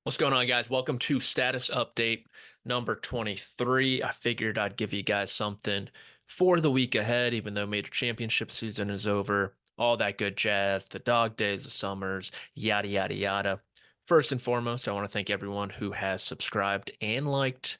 What's going on, guys? Welcome to status update number 23. I figured I'd give you guys something for the week ahead, even though major championship season is over. All that good jazz, the dog days, the summers, yada, yada, yada. First and foremost, I want to thank everyone who has subscribed and liked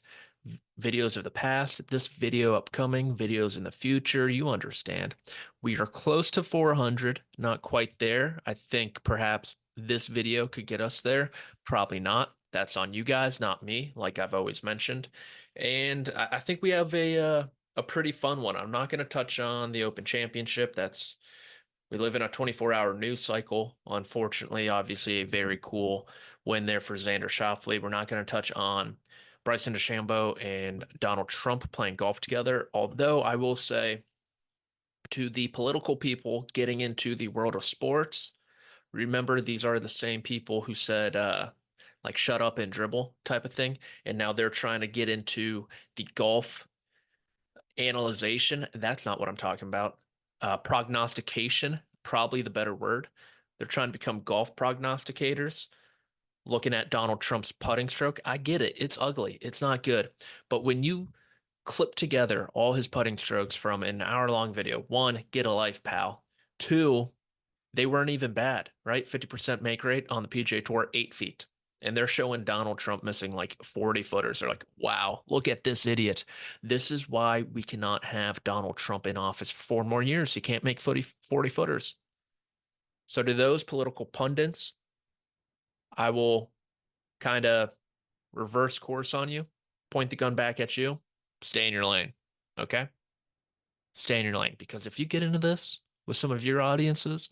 videos of the past, this video upcoming, videos in the future. You understand. We are close to 400, not quite there. I think perhaps this video could get us there. Probably not. That's on you guys, not me, like I've always mentioned. And I think we have a pretty fun one. I'm not going to touch on the Open Championship. We live in a 24-hour news cycle. Unfortunately, obviously a very cool win there for Xander Schauffele. We're not going to touch on Bryson DeChambeau and Donald Trump playing golf together. Although I will say to the political people getting into the world of sports, remember, these are the same people who said, like, shut up and dribble type of thing. And now they're trying to get into the golf analyzation. That's not what I'm talking about. Prognostication, probably the better word. They're trying to become golf prognosticators. Looking at Donald Trump's putting stroke, I get it. It's ugly. It's not good. But when you clip together all his putting strokes from an hour-long video, one, get a life, pal. Two, they weren't even bad, right? 50% make rate on the PGA Tour, 8 feet. And they're showing Donald Trump missing like 40 footers. They're like, wow, look at this idiot. This is why we cannot have Donald Trump in office for 4 more years. He can't make 40 footers. So, to those political pundits, I will kind of reverse course on you, point the gun back at you, stay in your lane. Okay? Stay in your lane. Because if you get into this with some of your audiences,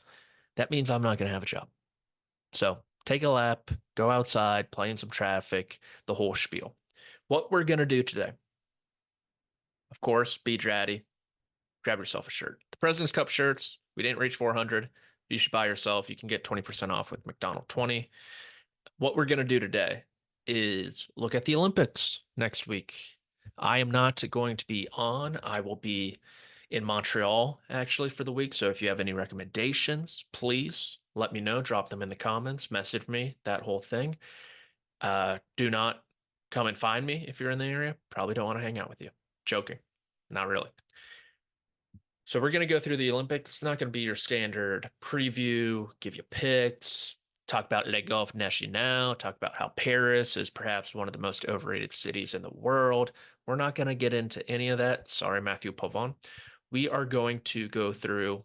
that means I'm not going to have a job. So take a lap, go outside, play in some traffic, the whole spiel. What we're going to do today, of course, be dratty, grab yourself a shirt. The President's Cup shirts, we didn't reach 400. You should buy yourself. You can get 20% off with McDonald 20. What we're going to do today is look at the Olympics next week. I am not going to be on. I will be in Montreal actually for the week. So if you have any recommendations, please let me know. Drop them in the comments, message me, that whole thing. Do not come and find me if you're in the area. Probably don't want to hang out with you. Joking. Not really. So we're going to go through the Olympics. It's not going to be your standard preview, give you picks, talk about Le Golf National, talk about how Paris is perhaps one of the most overrated cities in the world. We're not going to get into any of that. Sorry, Matthew Pavon. We are going to go through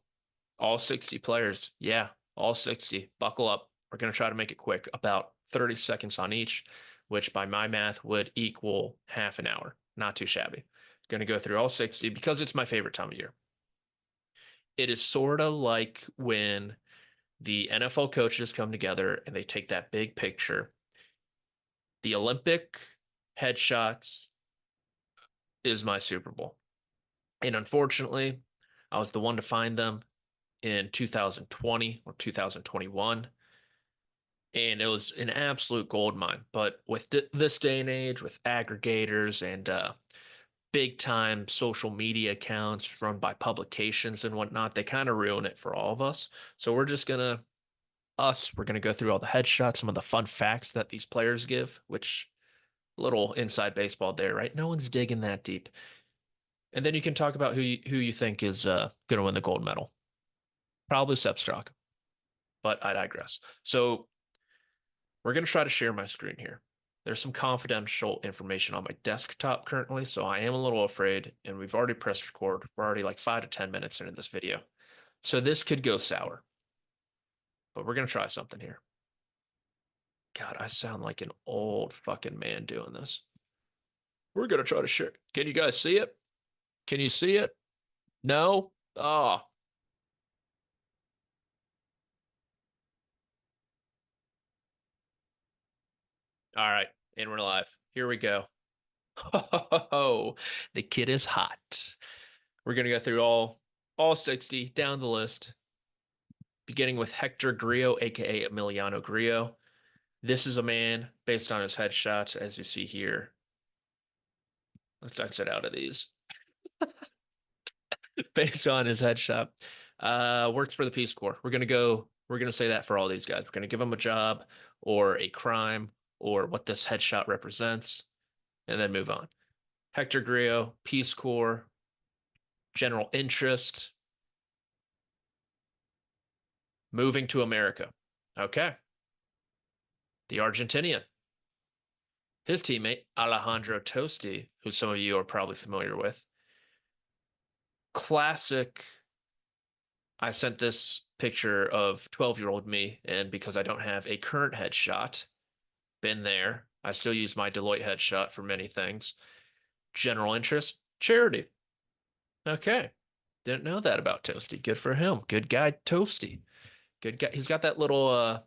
all 60 players. Yeah, all 60. Buckle up. We're going to try to make it quick, about 30 seconds on each, which by my math would equal half an hour. Not too shabby. Going to go through all 60 because it's my favorite time of year. It is sort of like when the NFL coaches come together and they take that big picture. The Olympic headshots is my Super Bowl. And unfortunately, I was the one to find them in 2020 or 2021. And it was an absolute gold mine. But with this day and age, with aggregators and big time social media accounts run by publications and whatnot, they kind of ruin it for all of us. So we're gonna go through all the headshots, some of the fun facts that these players give, which little inside baseball there, right? No one's digging that deep. And then you can talk about who you think is gonna win the gold medal. Probably Sepp Straka, but I digress. So we're gonna try to share my screen here. There's some confidential information on my desktop currently, so I am a little afraid, and we've already pressed record. We're already like 5 to 10 minutes into this video. So this could go sour, but we're gonna try something here. God, I sound like an old fucking man doing this. We're gonna try to share. Can you guys see it? Can you see it? No? Oh, all right. And we're live. Here we go. Oh, the kid is hot. We're gonna go through all 60 down the list, beginning with Hector Grillo, aka Emiliano Grillo. This is a man based on his headshots, as you see here. Let's exit out of these. Based on his headshot. Works for the Peace Corps. We're gonna say that for all these guys. We're gonna give them a job or a crime or what this headshot represents, and then move on. Hector Grillo, Peace Corps, general interest, moving to America. Okay. The Argentinian. His teammate, Alejandro Tosti, who some of you are probably familiar with. Classic. I sent this picture of 12-year-old me, and because I don't have a current headshot, been there. I still use my Deloitte headshot for many things. General interest, charity. Okay. Didn't know that about Toasty. Good for him. Good guy, Toasty. Good guy. He's got that little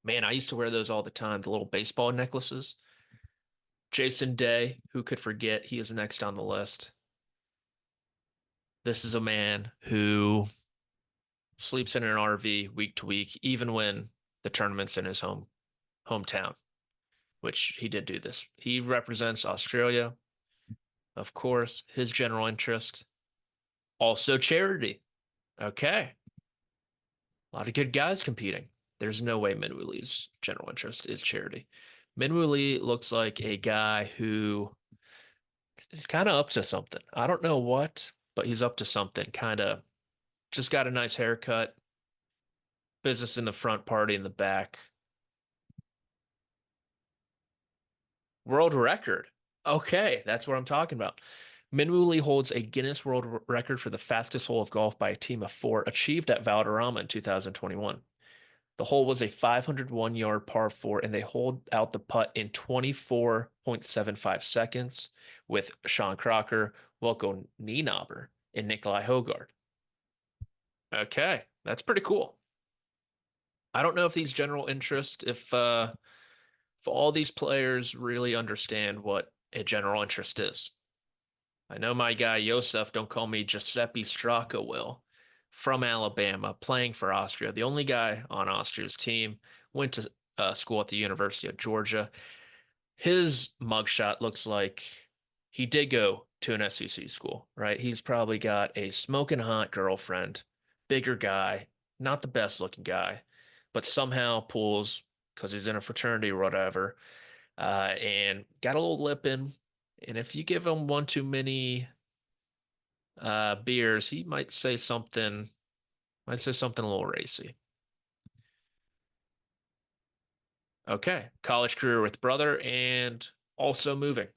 man, I used to wear those all the time, the little baseball necklaces. Jason Day, who could forget? He is next on the list. This is a man who sleeps in an RV week to week, even when the tournament's in his hometown, which he did do this. He represents Australia, of course, his general interest, also charity. Okay. A lot of good guys competing. There's no way Minwoo Lee's general interest is charity. Minwoo Lee looks like a guy who is kind of up to something. I don't know what, but he's up to something. Kind of just got a nice haircut, business in the front, party in the back. World record. Okay, that's what I'm talking about. Minwoo Lee holds a Guinness World Record for the fastest hole of golf by a team of four, achieved at Valderrama in 2021. The hole was a 501-yard par four, and they holed out the putt in 24.75 seconds with Sean Crocker, Wilco Nienaber, and Nikolai Hogard. Okay, that's pretty cool. I don't know if these general interest, if all these players really understand what a general interest is. I know my guy Yosef, don't call me Giuseppe Straka, will, from Alabama, playing for Austria. The only guy on Austria's team, went to school at the University of Georgia. His mugshot looks like he did go to an SEC school, right? He's probably got a smoking hot girlfriend, bigger guy, not the best looking guy, but somehow pulls because he's in a fraternity or whatever, and got a little lip in. And if you give him one too many beers, he might say something a little racy. Okay, college career with brother and also moving.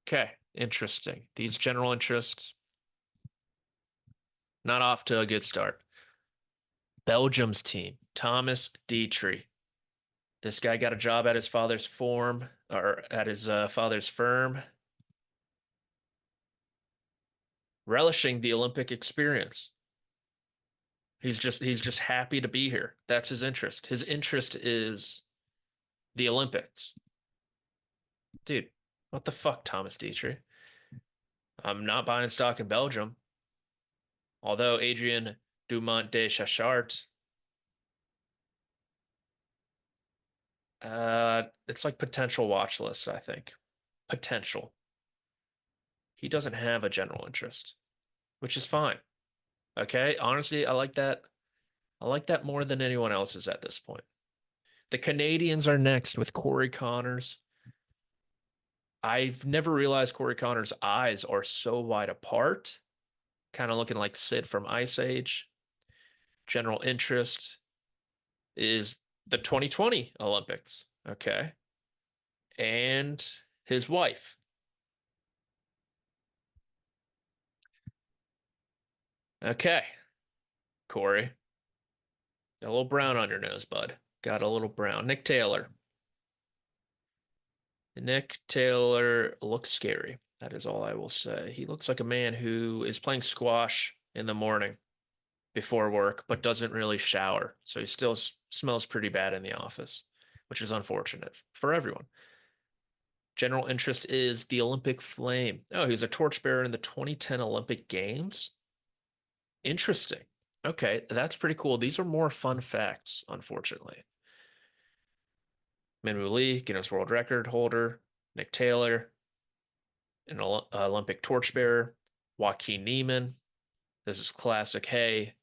Okay, interesting. These general interests, not off to a good start. Belgium's team, Thomas Dietrich. This guy got a job at his father's farm or at his father's firm, relishing the Olympic experience. He's just happy to be here. That's his interest. His interest is the Olympics. Dude, what the fuck, Thomas Dietrich? I'm not buying stock in Belgium. Although Adrian Dumont de Chachart, it's like potential watch list, I think. Potential. He doesn't have a general interest, which is fine. Okay, honestly, I like that. I like that more than anyone else's at this point. The Canadians are next with Corey Connors. I've never realized Corey Connors' eyes are so wide apart, kind of looking like Sid from Ice Age. General interest is the 2020 Olympics. Okay. And his wife. Okay, Corey. Got a little brown on your nose, bud. Got a little brown. Nick Taylor. Nick Taylor looks scary. That is all I will say. He looks like a man who is playing squash in the morning before work, but doesn't really shower. So he still smells pretty bad in the office, which is unfortunate for everyone. General interest is the Olympic flame. Oh, he was a torchbearer in the 2010 Olympic Games. Interesting. Okay, that's pretty cool. These are more fun facts, unfortunately. Minwoo Lee, Guinness World Record holder. Nick Taylor, an Olympic torchbearer. Joaquin Niemann. This is classic. Hey,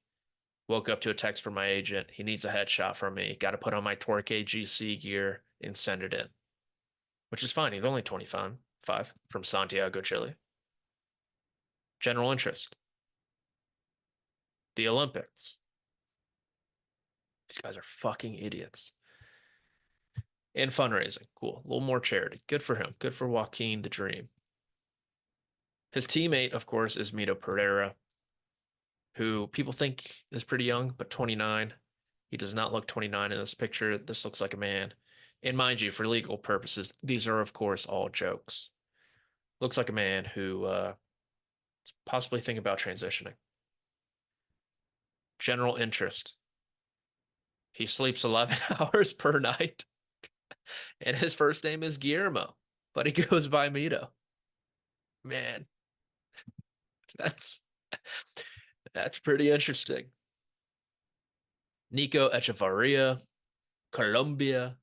Woke up to a text from my agent. He needs a headshot from me. Got to put on my Torque GC gear and send it in, which is fine. He's only 25 from Santiago, Chile. General interest. The Olympics. These guys are fucking idiots. And fundraising. Cool. A little more charity. Good for him. Good for Joaquin the Dream. His teammate, of course, is Mito Pereira, who people think is pretty young, but 29. He does not look 29 in this picture. This looks like a man. And mind you, for legal purposes, these are, of course, all jokes. Looks like a man who possibly think about transitioning. General interest. He sleeps 11 hours per night, and his first name is Guillermo, but he goes by Mito. Man, that's that's pretty interesting. Nico Echevarria, Colombia.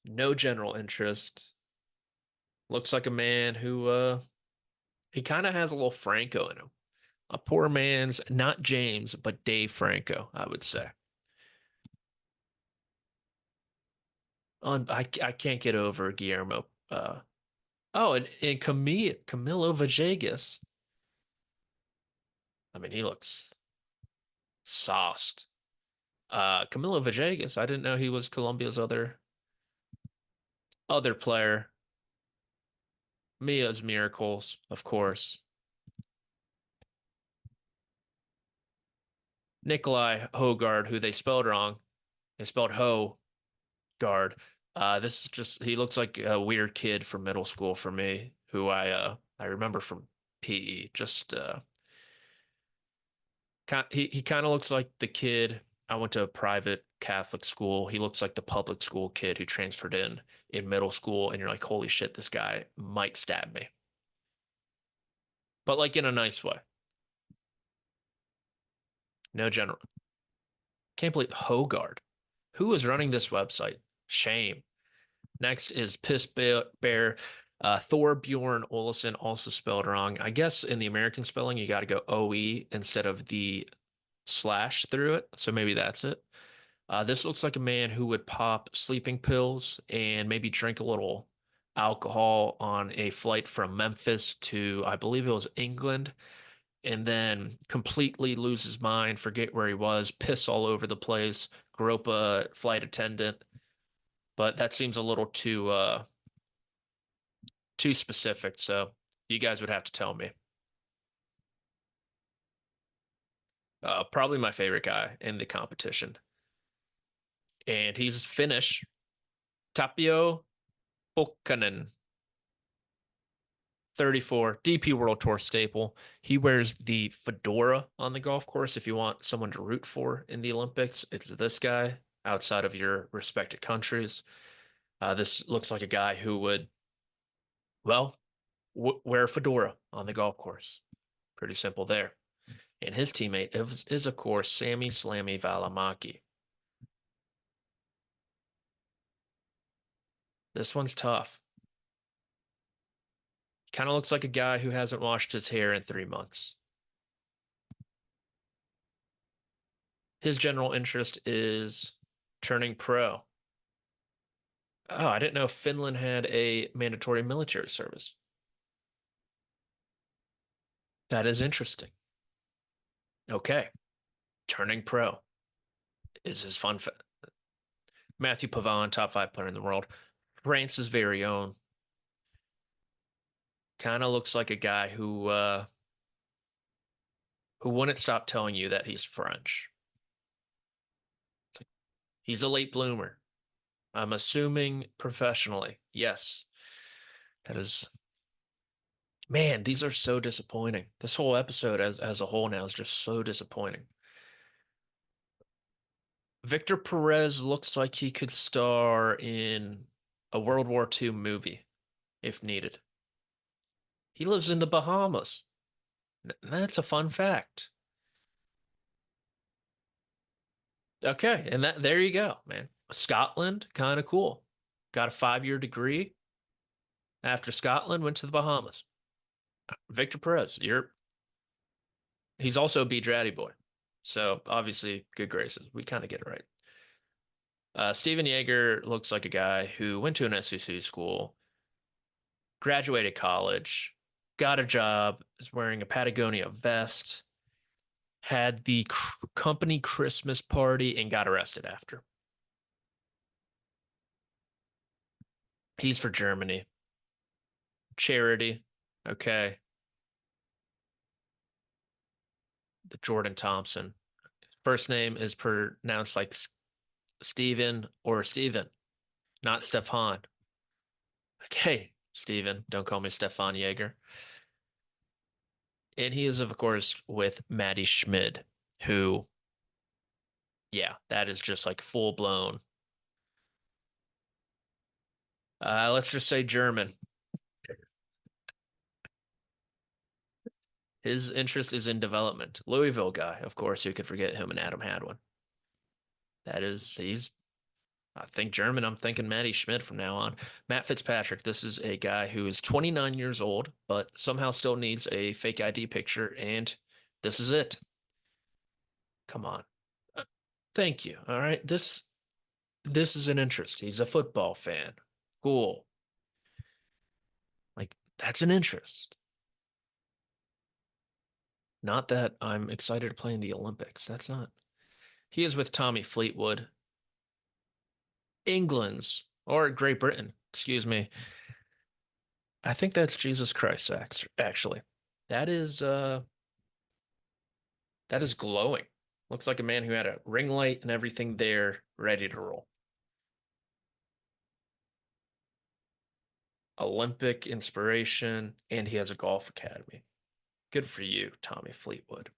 No general interest. Looks like a man who he kind of has a little Franco in him. A poor man's not James, but Dave Franco, I would say. I can't get over Guillermo. Oh, and Camilo Villegas. I mean, he looks sauced. Camilo Villegas. I didn't know he was Colombia's other player. Mia's Miracles, of course. Nikolai Hogard, who they spelled wrong. They spelled Ho guard. This is just he looks like a weird kid from middle school for me, who I remember from PE. Just he kind of looks like the kid. I went to a private Catholic school. He looks like the public school kid who transferred in middle school, and you're like, holy shit, this guy might stab me. But like in a nice way. No general. Can't believe Hogard. Who is running this website? Shame. Next is Piss Bear. Thor Bjorn Olesen, also spelled wrong. I guess in the American spelling, you got to go OE instead of the slash through it. So maybe that's it. This looks like a man who would pop sleeping pills and maybe drink a little alcohol on a flight from Memphis to, I believe it was England, and then completely lose his mind, forget where he was, piss all over the place, grope a flight attendant. But that seems a little too specific, so you guys would have to tell me. Probably my favorite guy in the competition. And he's Finnish. Tapio Pokkanen, 34, DP World Tour staple. He wears the fedora on the golf course. If you want someone to root for in the Olympics, it's this guy outside of your respected countries. This looks like a guy who would, well, wear a fedora on the golf course. Pretty simple there. And his teammate is of course, Sami Slammy Välimäki. This one's tough. Kind of looks like a guy who hasn't washed his hair in 3 months. His general interest is turning pro. Oh, I didn't know Finland had a mandatory military service. That is interesting. Okay. Turning pro is his fun. Matthew Pavon, top 5 player in the world. France's very own. Kind of looks like a guy who wouldn't stop telling you that he's French. He's a late bloomer. I'm assuming professionally. Yes. That is, man, these are so disappointing. This whole episode as a whole now is just so disappointing. Victor Perez looks like he could star in a World War II movie if needed. He lives in the Bahamas. That's a fun fact. Okay, and that there you go, man. Scotland, kind of cool. Got a 5-year degree. After Scotland, went to the Bahamas. Victor Perez, He's also a B Draddy boy. So obviously good graces. We kind of get it right. Steven Yeager looks like a guy who went to an SEC school, graduated college, got a job, is wearing a Patagonia vest, had the company Christmas party, and got arrested after. He's for Germany. Charity. Okay. The Jordan Thompson. First name is pronounced like Steven or Steven, not Stefan. Okay, Steven, don't call me Stefan Yeager. And he is, of course, with Maddie Schmid, who, yeah, that is just like full blown. Let's just say German. His interest is in development. Louisville guy, of course, who could forget him and Adam Hadwin. I think German. I'm thinking Matty Schmidt from now on. Matt Fitzpatrick. This is a guy who is 29 years old, but somehow still needs a fake ID picture, and this is it. Come on. Uh, Thank you. All right. This is an interest. He's a football fan. Cool. Like that's an interest. Not that I'm excited to play in the Olympics. That's not. He is with Tommy Fleetwood, England's or Great Britain. Excuse me. I think that's Jesus Christ, actually. That is uh that is glowing. Looks like a man who had a ring light and everything there ready to roll. Olympic inspiration, and he has a golf academy. Good for you, Tommy Fleetwood.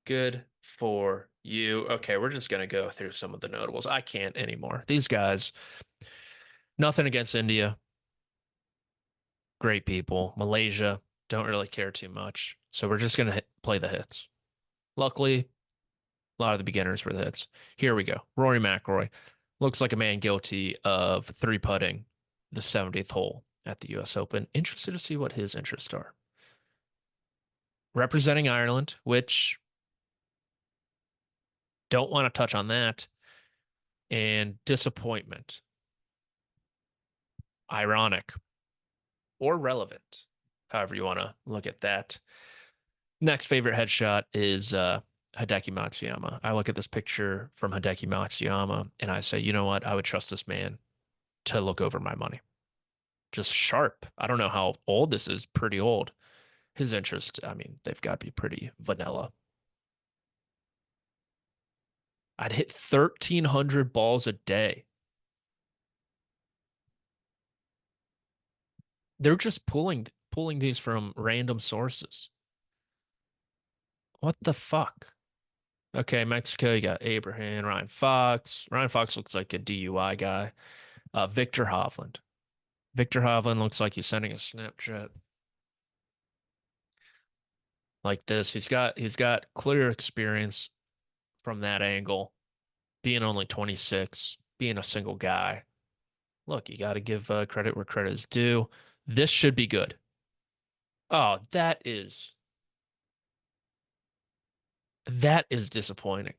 Good for you. Okay, we're just gonna go through some of the notables. I can't anymore. These guys, nothing against India. Great people. Malaysia, don't really care too much. So we're just gonna play the hits. Luckily, a lot of the beginners were the hits. Here we go. Rory McIlroy looks like a man guilty of three putting the 70th hole at the US Open. Interested to see what his interests are. Representing Ireland, which don't want to touch on that, and disappointment. Ironic or relevant, however you want to look at that. Next favorite headshot is Hideki Matsuyama. I look at this picture from Hideki Matsuyama and I say, you know what? I would trust this man to look over my money. Just sharp. I don't know how old this is, pretty old. His interest, I mean, they've got to be pretty vanilla. I'd hit 1,300 balls a day. They're just pulling these from random sources. What the fuck? Okay, Mexico, you got Abraham, Ryan Fox. Ryan Fox looks like a DUI guy. Victor Hovland. Victor Hovland looks like he's sending a Snapchat like this. He's got clear experience from that angle, being only 26, being a single guy. Look, you got to give credit where credit is due. This should be good. Oh, that is disappointing.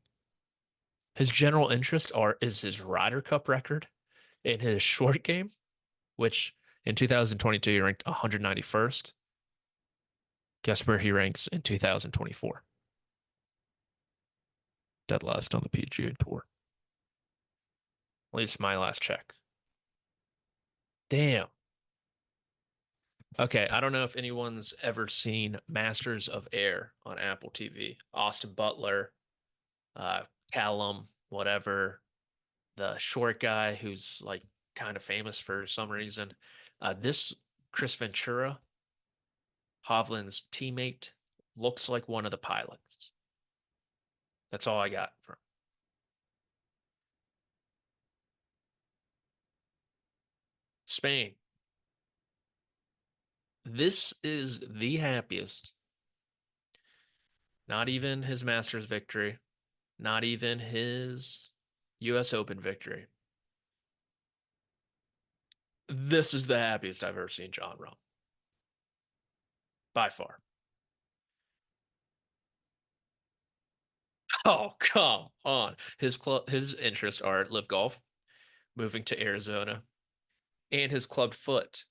His general interest is his Ryder Cup record in his short game, which in 2022 he ranked 191st. Guess where he ranks in 2024? Dead last on the PGA Tour. At least my last check. Damn. Okay, I don't know if anyone's ever seen Masters of Air on Apple TV. Austin Butler, uh, Callum, whatever, the short guy who's like kind of famous for some reason. This Chris Ventura, Hovland's teammate, looks like one of the pilots. That's all I got from Spain. This is the happiest. Not even his Masters victory, not even his US Open victory. This is the happiest I've ever seen Jon Rahm. by far. Oh, come on. His interests are live golf, moving to Arizona, and his clubbed foot.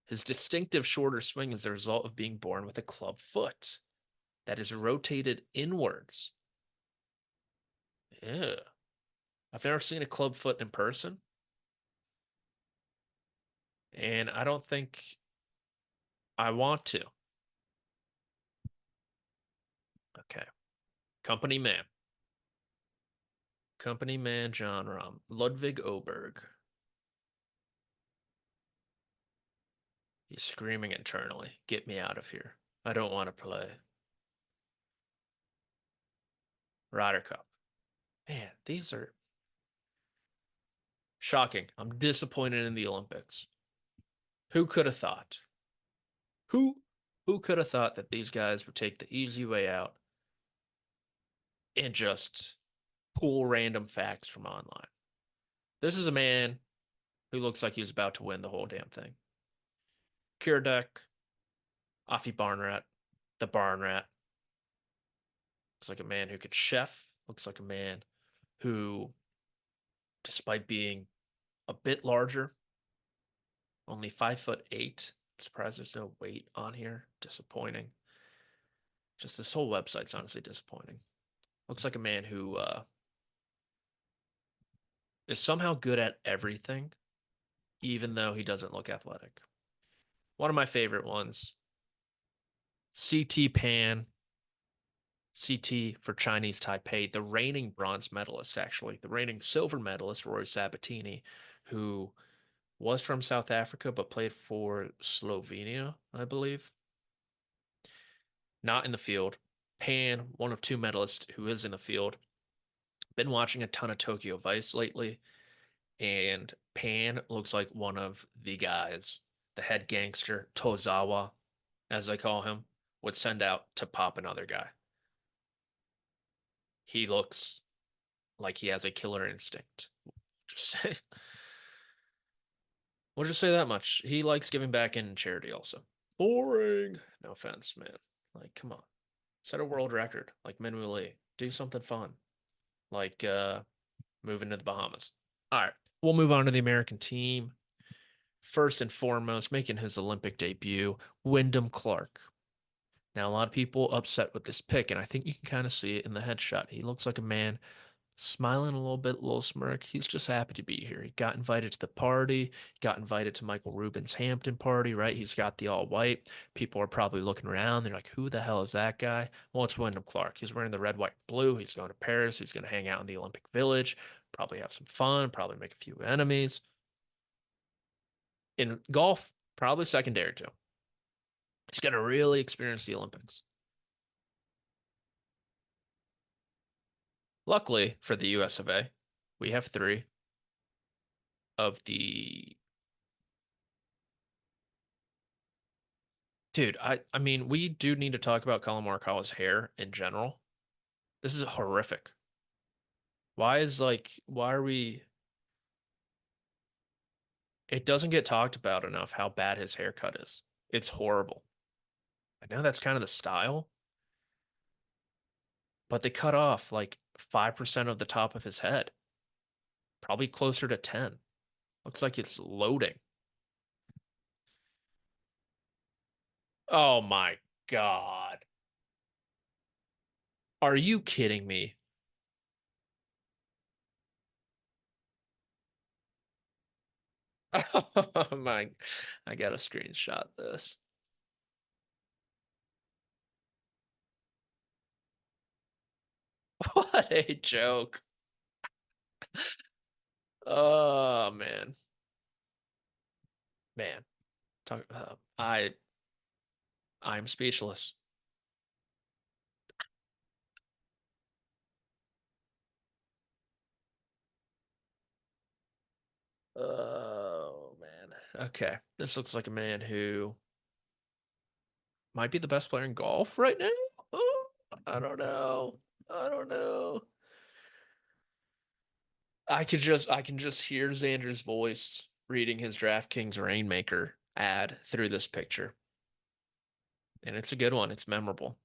His distinctive shorter swing is the result of being born with a club foot that is rotated inwards. Yeah. I've never seen a club foot in person, and I don't think I want to. Okay. Company man. Company man John Rahm. Ludwig Oberg. He's screaming internally. Get me out of here. I don't want to play. Ryder Cup. Man, these are shocking. I'm disappointed in the Olympics. Who could have thought? Who who could have thought that these guys would take the easy way out and just pull random facts from online? This is a man who looks like he's about to win the whole damn thing. Kiradech, Offie Barnrat, the Barn Rat. Looks like a man who could chef. Looks like a man who, despite being a bit larger, only 5'8". I'm surprised there's no weight on here. Disappointing. Just this whole website's honestly disappointing. Looks like a man who is somehow good at everything, even though he doesn't look athletic. One of my favorite ones, CT Pan, CT for Chinese Taipei, the reigning bronze medalist, actually, the reigning silver medalist, Rory Sabatini, who was from South Africa but played for Slovenia, I believe. Not in the field. Pan, one of two medalists who is in the field. Been watching a ton of Tokyo Vice lately, and Pan looks like one of the guys, the head gangster, Tozawa, as I call him, would send out to pop another guy. He looks like he has a killer instinct. Just say, we'll just say that much. He likes giving back in charity also. Boring. No offense, man. Like, come on. Set a world record like Minwoo Lee. Do something fun. Like moving to the Bahamas. All right. We'll move on to the American team. First and foremost, making his Olympic debut, Wyndham Clark. Now, a lot of people upset with this pick, and I think you can kind of see it in the headshot. He looks like a man smiling a little bit, a little smirk. He's just happy to be here. He got invited to the party, got invited to Michael Rubin's Hampton party, right? He's got the all white. People are probably looking around. They're like, who the hell is that guy? Well, it's Wyndham Clark. He's wearing the red, white, blue. He's going to Paris. He's going to hang out in the Olympic Village, probably have some fun, probably make a few enemies. In golf, probably secondary to him. He's going to really experience the Olympics. Luckily for the US of A, we have three of the dude. I mean, we do need to talk about Colin Morikawa's hair in general. This is horrific. Why are we? It doesn't get talked about enough how bad his haircut is. It's horrible. I know that's kind of the style, but they cut off like 5% of the top of his head, probably closer to 10. Looks like it's loading. Oh my God. Are you kidding me? Oh my, I gotta screenshot this. What a joke. Oh man. Man. Talk I'm speechless. Oh man. Okay. This looks like a man who might be the best player in golf right now. Oh, I don't know. I don't know. I can just hear Xander's voice reading his DraftKings Rainmaker ad through this picture. and it's a good one. It's memorable.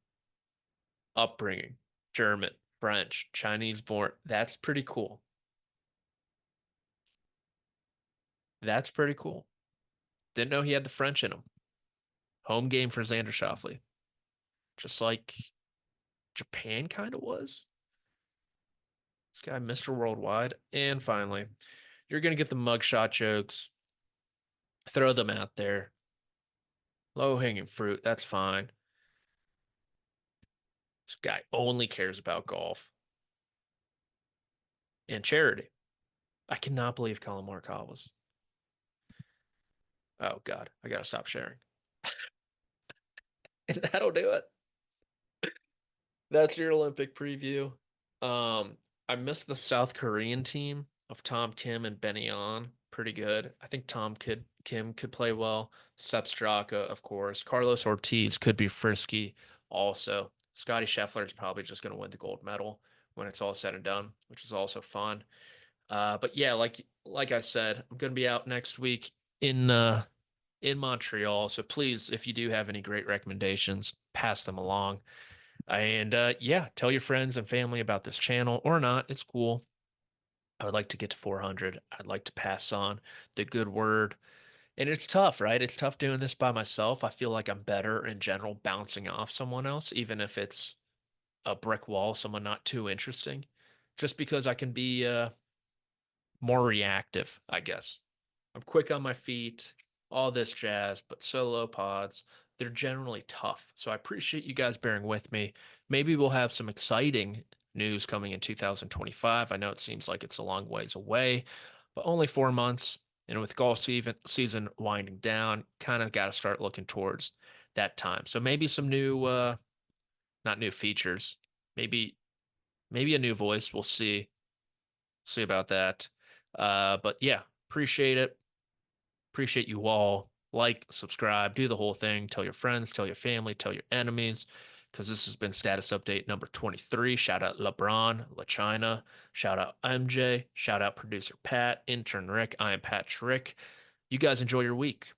Upbringing, German, French, Chinese born. That's pretty cool. That's pretty cool. Didn't know he had the French in him. Home game for Xander Schauffele, just like Japan kind of was. This guy, Mr. Worldwide. And finally, you're going to get the mugshot jokes. Throw them out there. Low hanging fruit. That's fine. This guy only cares about golf and charity. I cannot believe Colin Morikawa's. Oh, God. I got to stop sharing. And that'll do it. That's your Olympic preview. I missed the South Korean team of Tom Kim and Benny On. Pretty good. I think Kim could play well. Sepp Straka, of course. Carlos Ortiz could be frisky also. Scotty Scheffler is probably just going to win the gold medal when it's all said and done, which is also fun. But yeah, like I said, I'm going to be out next week in Montreal. So please, if you do have any great recommendations, pass them along. And yeah, tell your friends and family about this channel or not. It's cool. I would like to get to 400. I'd like to pass on the good word. And it's tough, right? It's tough doing this by myself. I feel like I'm better in general bouncing off someone else, even if it's a brick wall, someone not too interesting, just because I can be more reactive, I guess. I'm quick on my feet, all this jazz, but solo pods, they're generally tough. So I appreciate you guys bearing with me. Maybe we'll have some exciting news coming in 2025. I know it seems like it's a long ways away, but only 4 months. And with golf season winding down, kind of got to start looking towards that time. So maybe some new, not new features, maybe maybe a new voice. We'll see about that. But yeah, appreciate it. Appreciate you all. Like, subscribe, do the whole thing. Tell your friends, tell your family, tell your enemies, because this has been status update number 23. Shout out LeBron, LaChina. Shout out MJ. Shout out producer Pat, intern Rick. I am Pat Schrick. You guys enjoy your week.